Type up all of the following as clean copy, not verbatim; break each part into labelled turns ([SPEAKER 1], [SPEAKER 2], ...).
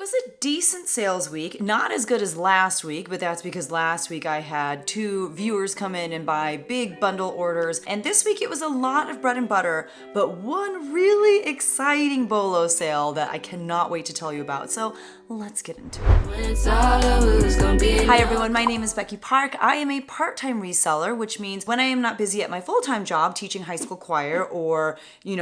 [SPEAKER 1] was a decent sales week. Not as good as last week, but that's because last week I had 2 viewers come in and buy big bundle orders. And this week it was a lot of bread and butter, but one really exciting BOLO sale that I cannot wait to tell you about. So let's get into it. Hi everyone, my name is Becky Park. I am a part-time reseller, which means when I am not busy at my full-time job teaching high school choir or,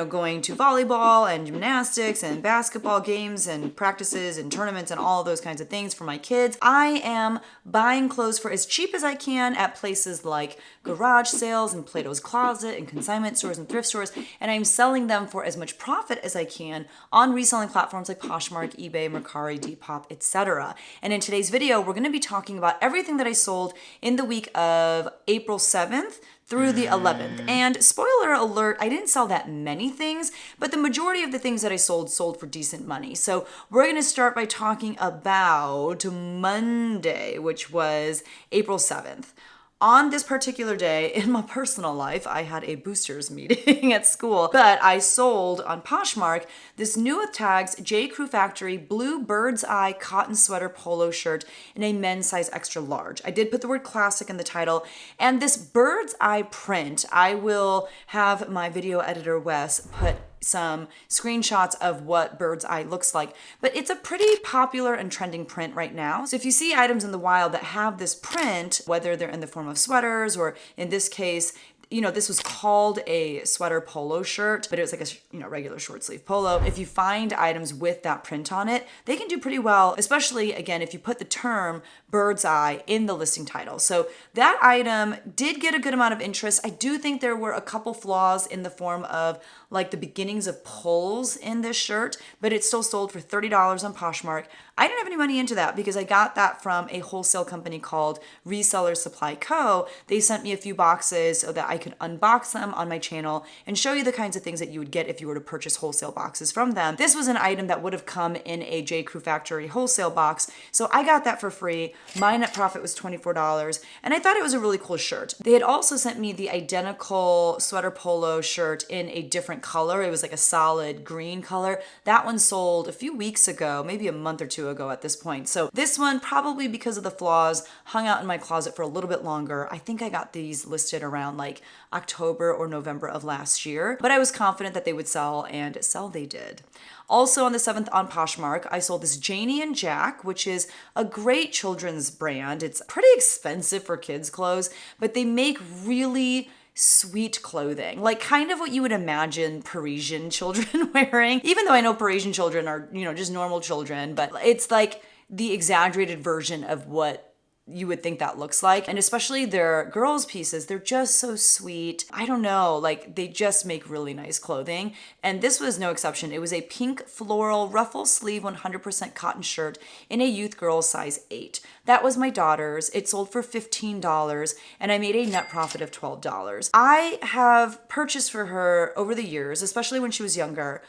[SPEAKER 1] going to volleyball and gymnastics and basketball games and practices and tournaments and all of those kinds of things for my kids, I am buying clothes for as cheap as I can at places like garage sales and Plato's Closet and consignment stores and thrift stores, and I'm selling them for as much profit as I can on reselling platforms like Poshmark, eBay, Mercari, Depop, etc. And in today's video, we're going to be talking about everything that I sold in the week of April 7th through the 11th. And spoiler alert, I didn't sell that many things, but the majority of the things that I sold for decent money. So we're gonna start by talking about Monday, which was April 7th. On this particular day in my personal life, I had a boosters meeting at school, but I sold on Poshmark this new with tags J. Crew Factory blue bird's eye cotton sweater polo shirt in a men's size extra large. I did put the word classic in the title, and this bird's eye print, I will have my video editor Wes put some screenshots of what bird's eye looks like, but it's a pretty popular and trending print right now. So if you see items in the wild that have this print, whether they're in the form of sweaters or in this case, this was called a sweater polo shirt, but it was like a regular short sleeve polo. If you find items with that print on it, they can do pretty well, especially again, if you put the term bird's eye in the listing title. So that item did get a good amount of interest. I do think there were a couple flaws in the form of like the beginnings of pulls in this shirt, but it still sold for $30 on Poshmark. I didn't have any money into that because I got that from a wholesale company called Reseller Supply Co. They sent me a few boxes so that I could unbox them on my channel and show you the kinds of things that you would get if you were to purchase wholesale boxes from them. This was an item that would have come in a J. Crew Factory wholesale box, so I got that for free. My net profit was $24, and I thought it was a really cool shirt. They had also sent me the identical sweater polo shirt in a different color. It was like a solid green color. That one sold a few weeks ago, maybe a month or two ago at this point. So this one, probably because of the flaws, hung out in my closet for a little bit longer. I think I got these listed around like October or November of last year, but I was confident that they would sell, and sell they did. Also on the 7th on Poshmark, I sold this Janie and Jack, which is a great children's brand. It's pretty expensive for kids' clothes, but they make really sweet clothing, like kind of what you would imagine Parisian children wearing, even though I know Parisian children are, just normal children, but it's like the exaggerated version of what you would think that looks like. And especially their girls' pieces, they're just so sweet. I don't know, like they just make really nice clothing. And this was no exception. It was a pink floral ruffle sleeve 100% cotton shirt in a youth girl size 8. That was my daughter's. It sold for $15 and I made a net profit of $12. I have purchased for her over the years, especially when she was younger,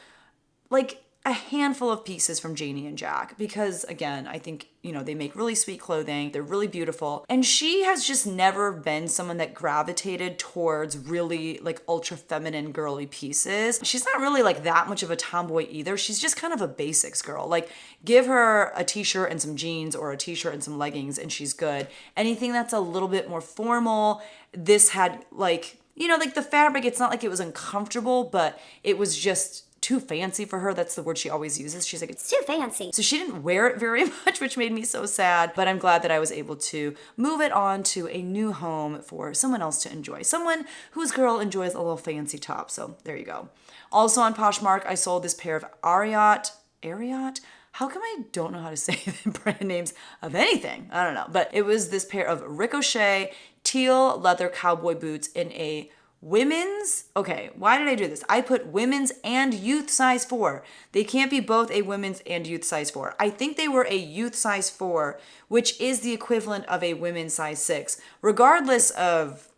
[SPEAKER 1] like a handful of pieces from Janie and Jack because, again, I think, they make really sweet clothing. They're really beautiful. And she has just never been someone that gravitated towards really like ultra feminine girly pieces. She's not really like that much of a tomboy either. She's just kind of a basics girl. Like give her a t-shirt and some jeans or a t-shirt and some leggings and she's good. Anything that's a little bit more formal, this had like, like the fabric, it's not like it was uncomfortable, but it was just too fancy for her. That's the word she always uses. She's like, it's too fancy. So she didn't wear it very much, which made me so sad. But I'm glad that I was able to move it on to a new home for someone else to enjoy. Someone whose girl enjoys a little fancy top. So there you go. Also on Poshmark, I sold this pair of Ariat? How come I don't know how to say the brand names of anything? I don't know. But it was this pair of Ricochet teal leather cowboy boots in a women's, okay, why did I do this? I put women's and youth size 4. They can't be both a women's and youth size 4. I think they were a youth size 4, which is the equivalent of a women's size 6, regardless of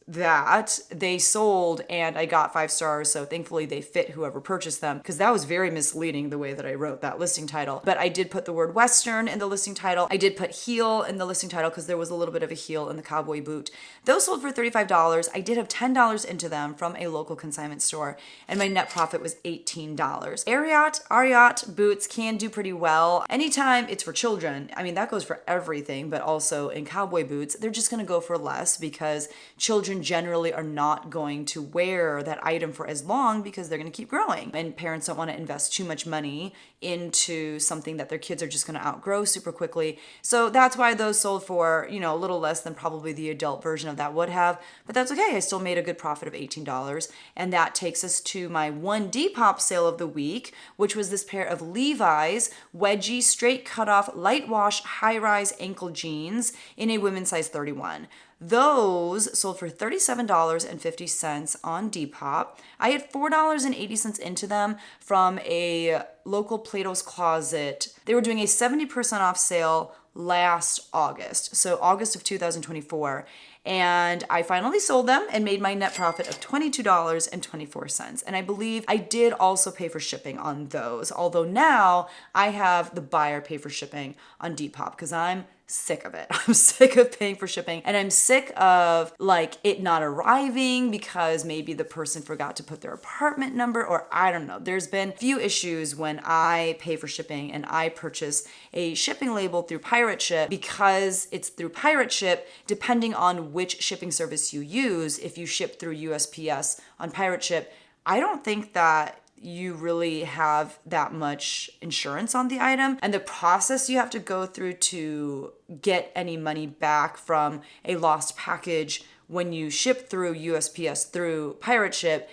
[SPEAKER 1] that, they sold and I got 5 stars. So thankfully they fit whoever purchased them, because that was very misleading the way that I wrote that listing title. But I did put the word Western in the listing title. I did put heel in the listing title because there was a little bit of a heel in the cowboy boot. Those sold for $35. I did have $10 into them from a local consignment store, and my net profit was $18. Ariat boots can do pretty well. Anytime it's for children, I mean, that goes for everything, but also in cowboy boots, they're just going to go for less because children generally are not going to wear that item for as long because they're going to keep growing. And parents don't want to invest too much money into something that their kids are just going to outgrow super quickly. So that's why those sold for, a little less than probably the adult version of that would have. But that's okay. I still made a good profit of $18. And that takes us to my one Depop sale of the week, which was this pair of Levi's wedgie straight cutoff light wash high-rise ankle jeans in a women's size 31. Those sold for $37.50 on Depop. I had $4.80 into them from a local Plato's Closet. They were doing a 70% off sale last August, so August of 2024. And I finally sold them and made my net profit of $22.24. And I believe I did also pay for shipping on those, although now I have the buyer pay for shipping on Depop because I'm sick of it. I'm sick of paying for shipping, and I'm sick of it not arriving because maybe the person forgot to put their apartment number, or I don't know. There's been few issues when I pay for shipping and I purchase a shipping label through Pirate Ship. Because it's through Pirate Ship, depending on which shipping service you use, if you ship through USPS on Pirate Ship, I don't think that you really have that much insurance on the item, and the process you have to go through to get any money back from a lost package when you ship through USPS through Pirate Ship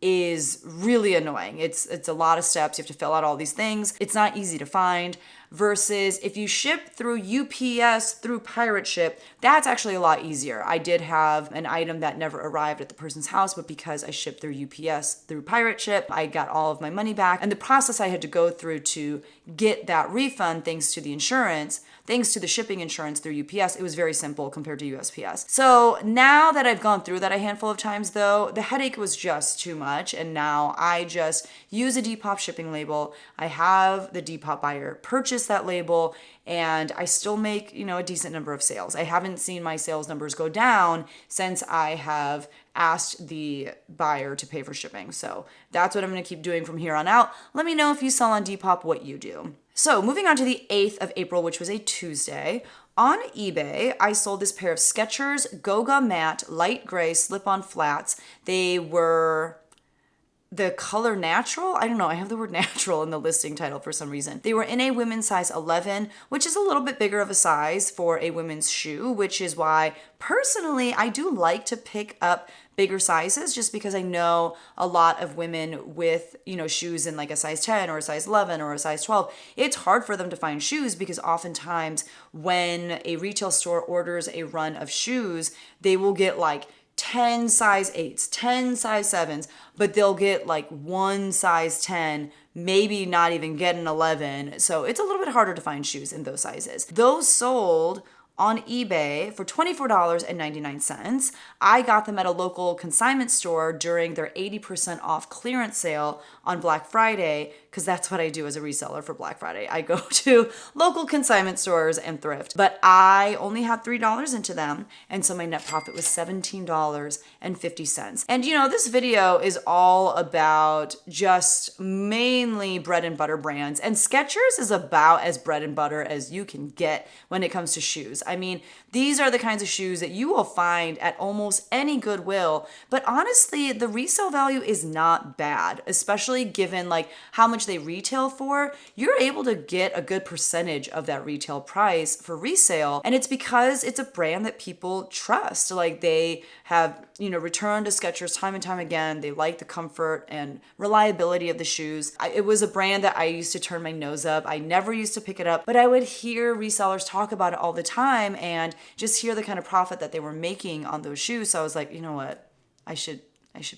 [SPEAKER 1] is really annoying. It's a lot of steps. You have to fill out all these things. It's not easy to find. Versus if you ship through UPS through Pirate Ship, that's actually a lot easier. I did have an item that never arrived at the person's house, but because I shipped through UPS through Pirate Ship, I got all of my money back. And the process I had to go through to get that refund, thanks to the insurance, thanks to the shipping insurance through UPS, it was very simple compared to USPS. So now that I've gone through that a handful of times though, the headache was just too much. And now I just use a Depop shipping label. I have the Depop buyer purchase that label, and I still make, a decent number of sales. I haven't seen my sales numbers go down since I have asked the buyer to pay for shipping. So that's what I'm going to keep doing from here on out. Let me know if you sell on Depop what you do. So moving on to the 8th of April, which was a Tuesday. On eBay, I sold this pair of Skechers Goga Matte light gray slip-on flats. They were the color natural. I don't know. I have the word natural in the listing title for some reason. They were in a women's size 11, which is a little bit bigger of a size for a women's shoe, which is why personally I do like to pick up bigger sizes, just because I know a lot of women with, shoes in like a size 10 or a size 11 or a size 12. It's hard for them to find shoes because oftentimes when a retail store orders a run of shoes, they will get 10 size 8s, 10 size 7s, but they'll get one size 10, maybe not even get an 11. So it's a little bit harder to find shoes in those sizes. Those sold on eBay for $24.99. I got them at a local consignment store during their 80% off clearance sale on Black Friday, because that's what I do as a reseller for Black Friday. I go to local consignment stores and thrift. But I only had $3 into them, and so my net profit was $17.50. And this video is all about just mainly bread and butter brands, and Skechers is about as bread and butter as you can get when it comes to shoes. I mean, these are the kinds of shoes that you will find at almost any Goodwill, but honestly, the resale value is not bad, especially given how much they retail for. You're able to get a good percentage of that retail price for resale, and it's because it's a brand that people trust. They have, returned to Skechers time and time again. They like the comfort and reliability of the shoes. It was a brand that I used to turn my nose up. I never used to pick it up, but I would hear resellers talk about it all the time and just hear the kind of profit that they were making on those shoes. So I was like, you know what? I should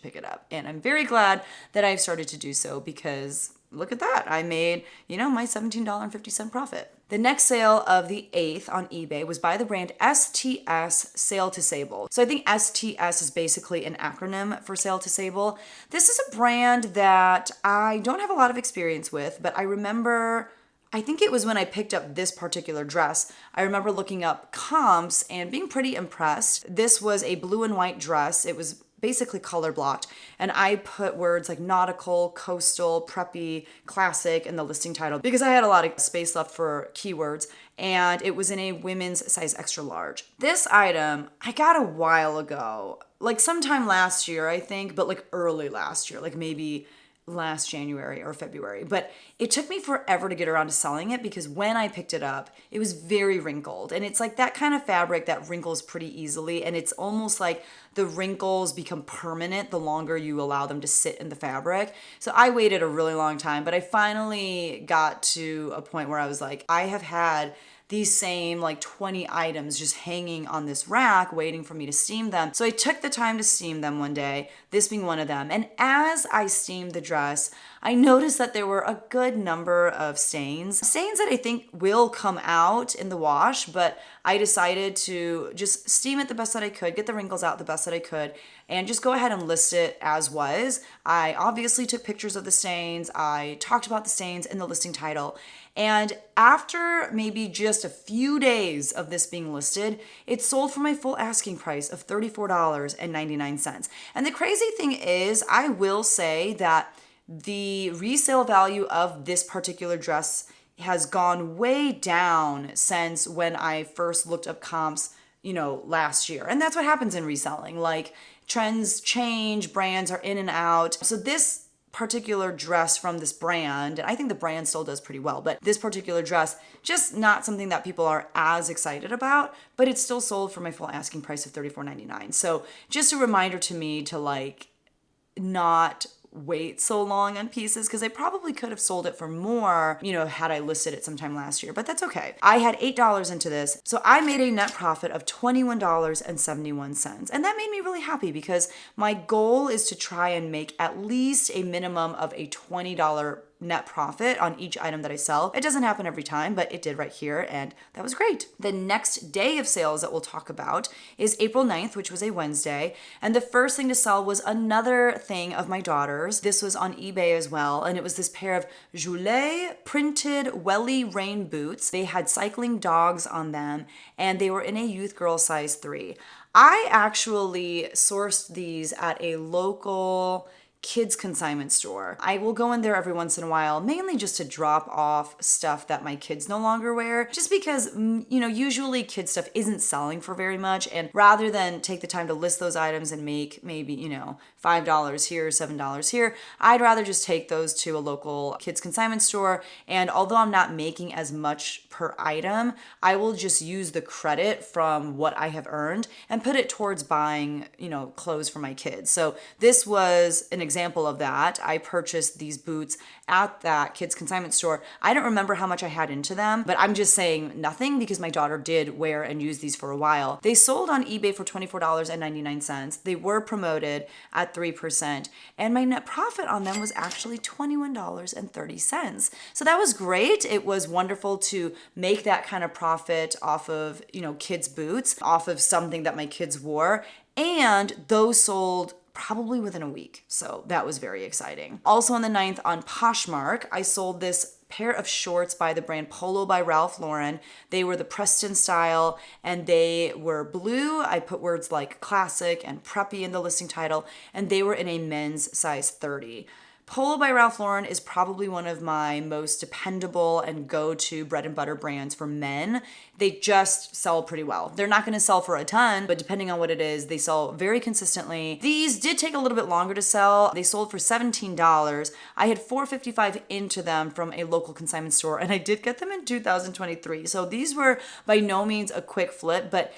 [SPEAKER 1] pick it up. And I'm very glad that I've started to do so, because look at that. I made, my $17.50 profit. The next sale of the 8th on eBay was by the brand STS Sale to Sable. So I think STS is basically an acronym for Sale to Sable. This is a brand that I don't have a lot of experience with, but I think it was when I picked up this particular dress. I remember looking up comps and being pretty impressed. This was a blue and white dress. It was basically color blocked, and I put words like nautical, coastal, preppy, classic in the listing title because I had a lot of space left for keywords, and it was in a women's size extra large. This item I got a while ago, like sometime last year I think, but like early last year, like maybe last January or February, but it took me forever to get around to selling it because when I picked it up, it was very wrinkled, and it's like that kind of fabric that wrinkles pretty easily, and it's almost like the wrinkles become permanent the longer you allow them to sit in the fabric. So I waited a really long time, but I finally got to a point where I was like, I have had these same like 20 items just hanging on this rack waiting for me to steam them. So I took the time to steam them one day, this being one of them. And as I steamed the dress, I noticed that there were a good number of stains that I think will come out in the wash, but I decided to just steam it the best that I could, get the wrinkles out the best that I could, and just go ahead and list it as was. I obviously took pictures of the stains. I talked about the stains in the listing title. And after maybe just a few days of this being listed, it sold for my full asking price of $34.99. And the crazy thing is, I will say that the resale value of this particular dress has gone way down since when I first looked up comps, last year. And that's what happens in reselling. Like, trends change, brands are in and out. So this particular dress from this brand, and I think the brand still does pretty well, but this particular dress, just not something that people are as excited about, but it's still sold for my full asking price of $34.99. So just a reminder to me to not wait so long on pieces, because I probably could have sold it for more, had I listed it sometime last year, but that's okay. I had $8 into this, so I made a net profit of $21.71, and that made me really happy because my goal is to try and make at least a minimum of a $20 net profit on each item that I sell. It doesn't happen every time, but it did right here, and that was great. The next day of sales that we'll talk about is April 9th, which was a Wednesday, and the first thing to sell was another thing of my daughter's. This was on eBay as well, and it was this pair of Joulet printed welly rain boots. They had cycling dogs on them, and they were in a youth girl size 3. I actually sourced these at a local kids consignment store. I will go in there every once in a while, mainly just to drop off stuff that my kids no longer wear, just because, usually kid stuff isn't selling for very much. And rather than take the time to list those items and make maybe, $5 here, $7 here, I'd rather just take those to a local kids consignment store. And although I'm not making as much per item, I will just use the credit from what I have earned and put it towards buying, clothes for my kids. So this was an example of that. I purchased these boots at that kids consignment store. I don't remember how much I had into them, but I'm just saying nothing because my daughter did wear and use these for a while. They sold on eBay for $24.99. They were promoted at 3%, and my net profit on them was actually $21.30. So that was great. It was wonderful to make that kind of profit off of, kids' boots, off of something that my kids wore, and those sold probably within a week. So that was very exciting. Also on the 9th on Poshmark, I sold this pair of shorts by the brand Polo by Ralph Lauren. They were the Preston style, and they were blue. I put words like classic and preppy in the listing title, and they were in a men's size 30. Polo by Ralph Lauren is probably one of my most dependable and go-to bread and butter brands for men. They just sell pretty well. They're not going to sell for a ton, but depending on what it is, they sell very consistently. These did take a little bit longer to sell. They sold for $17. I had $4.55 into them from a local consignment store, and I did get them in 2023. So these were by no means a quick flip, but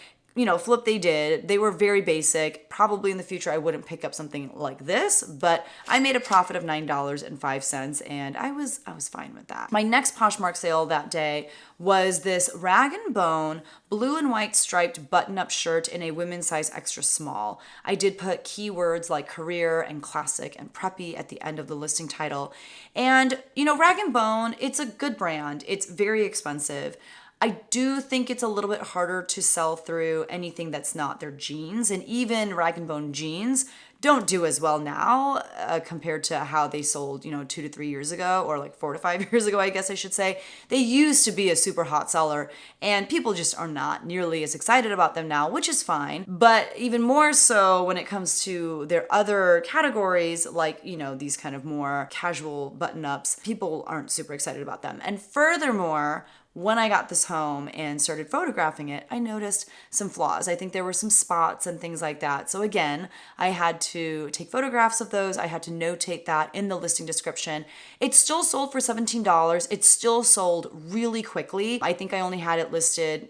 [SPEAKER 1] flip they did. They were very basic. Probably in the future I wouldn't pick up something like this, but I made a profit of $9.05 and I was fine with that. My next Poshmark sale that day was this rag and bone blue and white striped button-up shirt in a women's size extra small. I did put keywords like career and classic and preppy at the end of the listing title. And Rag and Bone, it's a good brand. It's very expensive. I do think it's a little bit harder to sell through anything that's not their jeans, and even Rag & Bone jeans don't do as well now compared to how they sold, 2 to 3 years ago, or like 4 to 5 years ago, I guess I should say. They used to be a super hot seller, and people just are not nearly as excited about them now, which is fine. But even more so when it comes to their other categories, like, these kind of more casual button-ups, people aren't super excited about them. And furthermore, when I got this home and started photographing it, I noticed some flaws. I think there were some spots and things like that. So again, I had to take photographs of those. I had to notate that in the listing description. It still sold for $17. It still sold really quickly. I think I only had it listed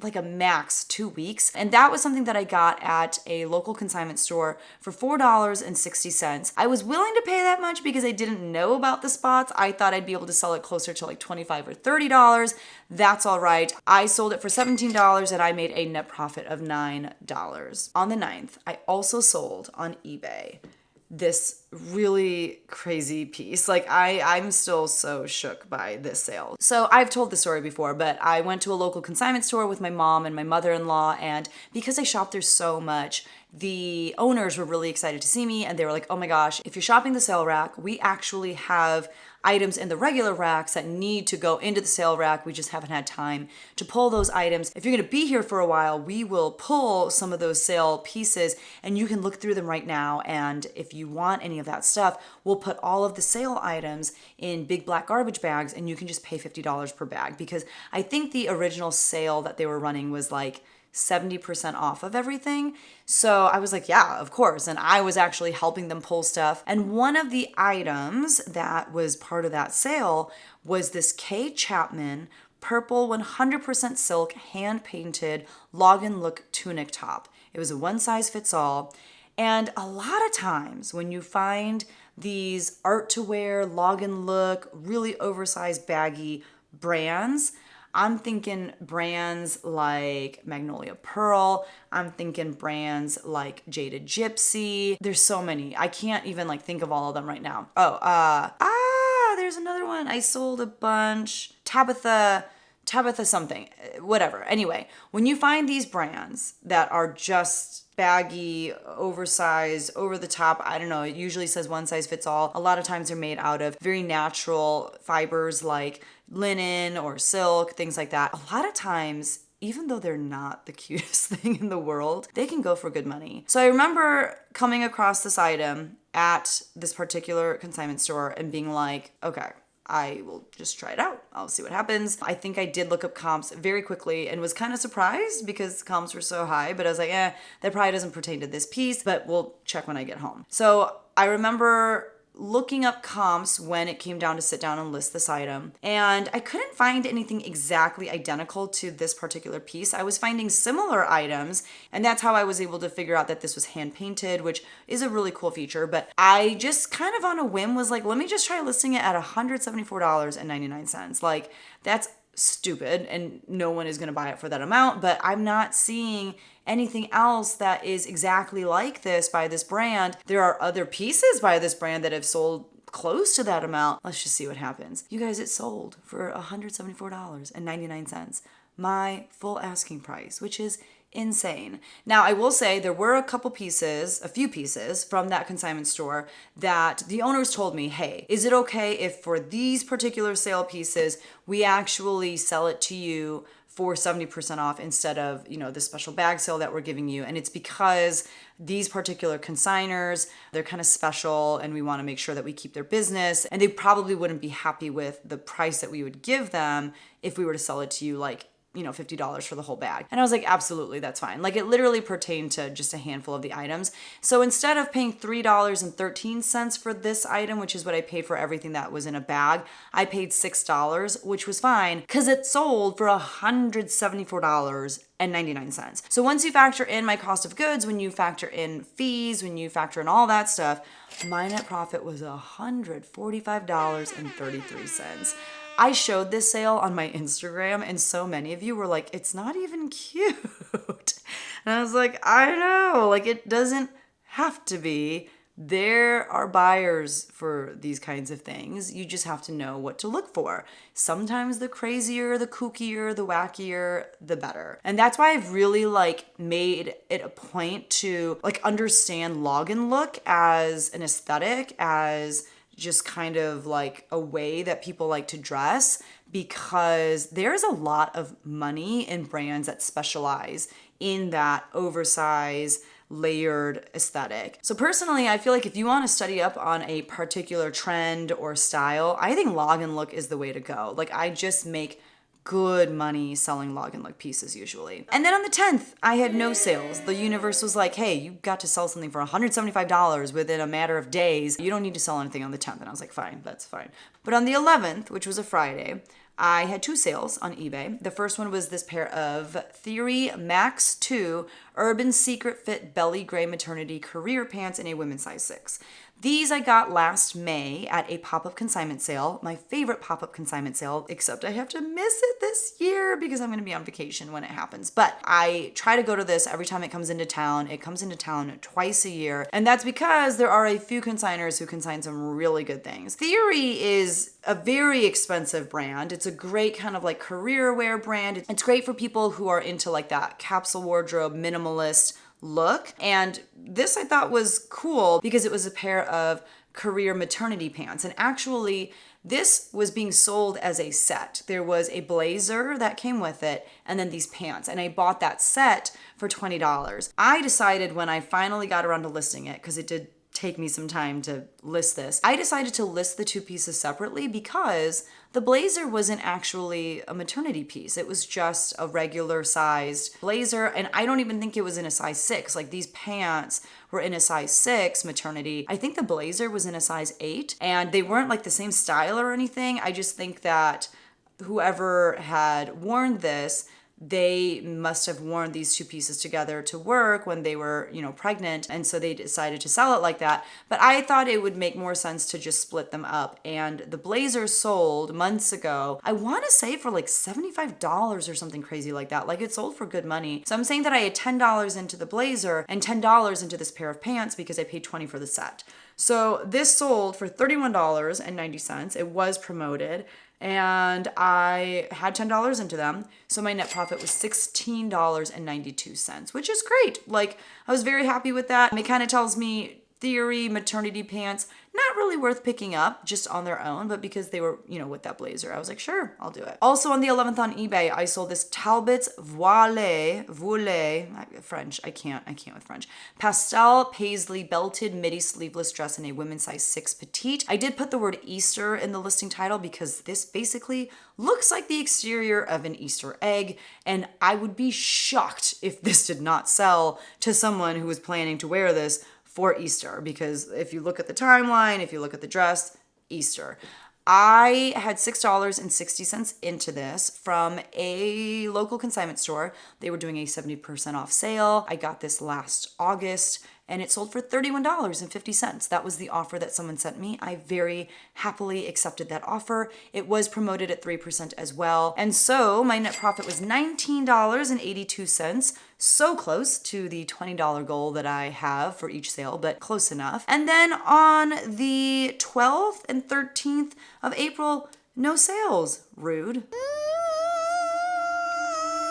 [SPEAKER 1] like a max 2 weeks. And that was something that I got at a local consignment store for $4.60. I was willing to pay that much because I didn't know about the spots. I thought I'd be able to sell it closer to like $25 or $30. That's all right. I sold it for $17 and I made a net profit of $9. On the 9th, I also sold on eBay this really crazy piece. Like I'm still so shook by this sale. So I've told the story before, but I went to a local consignment store with my mom and my mother-in-law, and because I shop there so much, the owners were really excited to see me, and they were like, oh my gosh, if you're shopping the sale rack, we actually have items in the regular racks that need to go into the sale rack. We just haven't had time to pull those items. If you're gonna be here for a while, we will pull some of those sale pieces and you can look through them right now. And if you want any of that stuff, we'll put all of the sale items in big black garbage bags and you can just pay $50 per bag, because I think the original sale that they were running was like 70% off of everything. So I was like, yeah, of course. And I was actually helping them pull stuff. And one of the items that was part of that sale was this K. Chapman purple 100% silk hand painted log and look tunic top. It was a one size fits all. And a lot of times when you find these art to wear, log and look, really oversized baggy brands, I'm thinking brands like Magnolia Pearl. I'm thinking brands like Jaded Gypsy. There's so many. I can't even think of all of them right now. There's another one. I sold a bunch. Tabitha something, whatever. Anyway, when you find these brands that are just baggy, oversized, over the top, I don't know, it usually says one size fits all. A lot of times they're made out of very natural fibers like linen or silk, things like that. A lot of times, even though they're not the cutest thing in the world, they can go for good money. So I remember coming across this item at this particular consignment store and being like, okay, I will just try it out. I'll see what happens. I think I did look up comps very quickly and was kind of surprised because comps were so high, but I was like, that probably doesn't pertain to this piece, but we'll check when I get home. So I remember looking up comps when it came down to sit down and list this item. And I couldn't find anything exactly identical to this particular piece. I was finding similar items, and that's how I was able to figure out that this was hand painted, which is a really cool feature. But I just kind of on a whim was like, let me just try listing it at $174.99. Like, that's stupid and no one is going to buy it for that amount, but I'm not seeing anything else that is exactly like this by this brand. There are other pieces by this brand that have sold close to that amount. Let's just see what happens. You guys, it sold for $174.99. My full asking price, which is insane. Now, I will say there were a few pieces from that consignment store that the owners told me, hey, is it okay if for these particular sale pieces, we actually sell it to you for 70% off instead of, the special bag sale that we're giving you? And it's because these particular consigners, they're kind of special and we want to make sure that we keep their business, and they probably wouldn't be happy with the price that we would give them if we were to sell it to you like $50 for the whole bag. And I was like, absolutely, that's fine. Like it literally pertained to just a handful of the items. So instead of paying $3.13 for this item, which is what I paid for everything that was in a bag, I paid $6, which was fine because it sold for $174.99. So once you factor in my cost of goods, when you factor in fees, when you factor in all that stuff, my net profit was $145.33. I showed this sale on my Instagram and so many of you were like, it's not even cute. And I was like, I know, like it doesn't have to be. There are buyers for these kinds of things. You just have to know what to look for. Sometimes the crazier, the kookier, the wackier, the better. And that's why I've really made it a point to understand log and look as an aesthetic, as just kind of like a way that people like to dress, because there's a lot of money in brands that specialize in that oversized, layered aesthetic. So personally, I feel like if you want to study up on a particular trend or style, I think log and look is the way to go. Like I just make good money selling log and look pieces usually. And then on the 10th, I had no sales. The universe was like, hey, you got to sell something for $175 within a matter of days. You don't need to sell anything on the 10th. And I was like, fine, that's fine. But on the 11th, which was a Friday, I had 2 sales on eBay. The first one was this pair of Theory Max 2 Urban Secret Fit Belly Gray Maternity Career Pants in a women's size 6. These I got last May at a pop-up consignment sale, my favorite pop-up consignment sale, except I have to miss it this year because I'm going to be on vacation when it happens. But I try to go to this every time it comes into town. It comes into town twice a year, and that's because there are a few consigners who consign some really good things. Theory is a very expensive brand. It's a great kind of career wear brand. It's great for people who are into that capsule wardrobe, minimalist look. And this I thought was cool because it was a pair of career maternity pants. And actually, this was being sold as a set. There was a blazer that came with it and then these pants. And I bought that set for $20. I decided when I finally got around to listing it, because it did take me some time to list this, I decided to list the 2 pieces separately because the blazer wasn't actually a maternity piece. It was just a regular sized blazer, and I don't even think it was in a size 6. These pants were in a size 6 maternity. I think the blazer was in a size 8, and they weren't the same style or anything. I just think that whoever had worn this, they must have worn these 2 pieces together to work when they were, pregnant. And so they decided to sell it like that. But I thought it would make more sense to just split them up. And the blazer sold months ago, I want to say for $75 or something crazy like that. It sold for good money. So I'm saying that I had $10 into the blazer and $10 into this pair of pants because I paid $20 for the set. So this sold for $31.90. It was promoted. And I had $10 into them. So my net profit was $16.92, which is great. I was very happy with that. It kind of tells me Theory maternity pants, not really worth picking up just on their own, but because they were, with that blazer, I was like, sure, I'll do it. Also on the 11th on eBay, I sold this Talbot's Voile, French, I can't with French, pastel paisley belted midi sleeveless dress in a women's size 6 petite. I did put the word Easter in the listing title because this basically looks like the exterior of an Easter egg, and I would be shocked if this did not sell to someone who was planning to wear this for Easter, because if you look at the timeline, if you look at the dress, Easter. I had $6.60 into this from a local consignment store. They were doing a 70% off sale. I got this last August and it sold for $31.50. That was the offer that someone sent me. I very happily accepted that offer. It was promoted at 3% as well. And so my net profit was $19.82. So close to the $20 goal that I have for each sale, but close enough. And then on the 12th and 13th of April, no sales. Rude.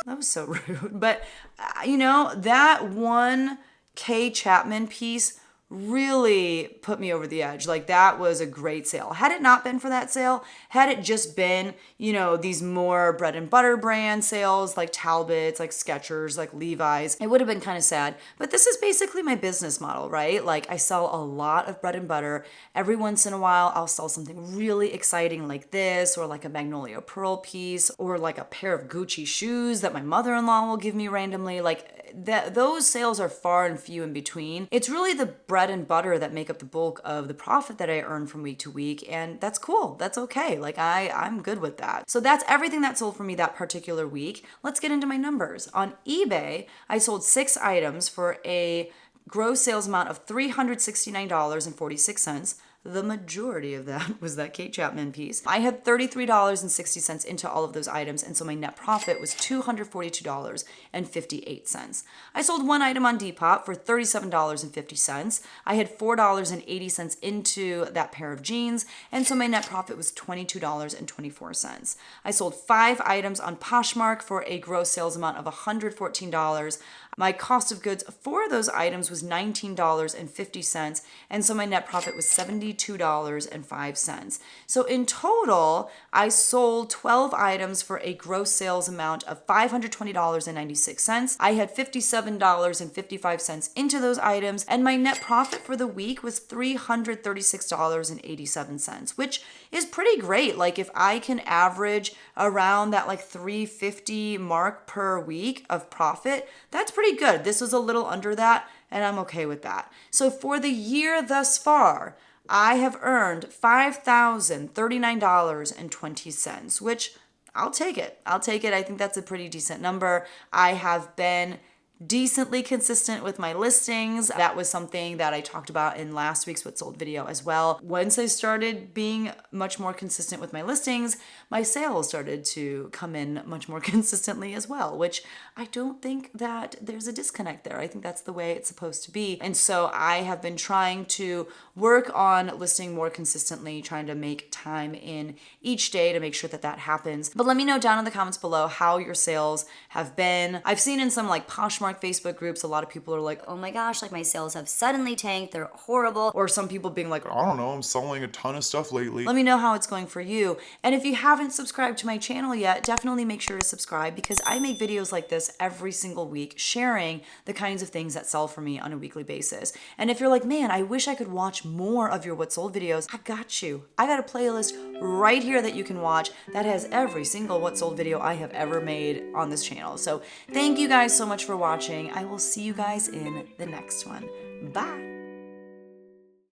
[SPEAKER 1] That was so rude. But, that one K. Chapman piece really put me over the edge. Like that was a great sale. Had it not been for that sale, had it just been, these more bread and butter brand sales like Talbot's, like Skechers, like Levi's, it would have been kind of sad. But this is basically my business model, right? Like I sell a lot of bread and butter. Every once in a while, I'll sell something really exciting like this, or like a Magnolia Pearl piece, or like a pair of Gucci shoes that my mother-in-law will give me randomly. Like those sales are far and few in between. It's really the bread and butter that make up the bulk of the profit that I earn from week to week, and that's cool. That's okay. Like I'm good with that. So that's everything that sold for me that particular week. Let's get into my numbers. On eBay, I sold 6 items for a gross sales amount of $369.46. The majority of that was that Kate Chapman piece. I had $33.60 into all of those items, and so my net profit was $242.58. I sold 1 item on Depop for $37.50. I had $4.80 into that pair of jeans, and so my net profit was $22.24. I sold 5 items on Poshmark for a gross sales amount of $114. My cost of goods for those items was $19.50, and so my net profit was $72.05. So in total, I sold 12 items for a gross sales amount of $520.96. I had $57.55 into those items, and my net profit for the week was $336.87, which is pretty great. Like if I can average around that like $350 mark per week of profit, that's pretty good. This was a little under that, and I'm okay with that. So for the year thus far, I have earned $5,039.20, which I'll take it. I think that's a pretty decent number. I have been decently consistent with my listings. That was something that I talked about in last week's What Sold video as well. Once I started being much more consistent with my listings, my sales started to come in much more consistently as well, which I don't think that there's a disconnect there. I think that's the way it's supposed to be. And so I have been trying to work on listing more consistently, trying to make time in each day to make sure that that happens. But let me know down in the comments below how your sales have been. I've seen in some like Poshmark Facebook groups, a lot of people are like, oh my gosh, like my sales have suddenly tanked, they're horrible. Or some people being like,
[SPEAKER 2] I don't know, I'm selling a ton of stuff lately.
[SPEAKER 1] Let me know how it's going for you. And if you haven't subscribed to my channel yet, definitely make sure to subscribe, because I make videos like this every single week sharing the kinds of things that sell for me on a weekly basis. And if you're like, man, I wish I could watch more of your What Sold videos, I got you. I got a playlist right here that you can watch that has every single What Sold video I have ever made on this channel. So thank you guys so much for watching. I will see you guys in the next one. Bye.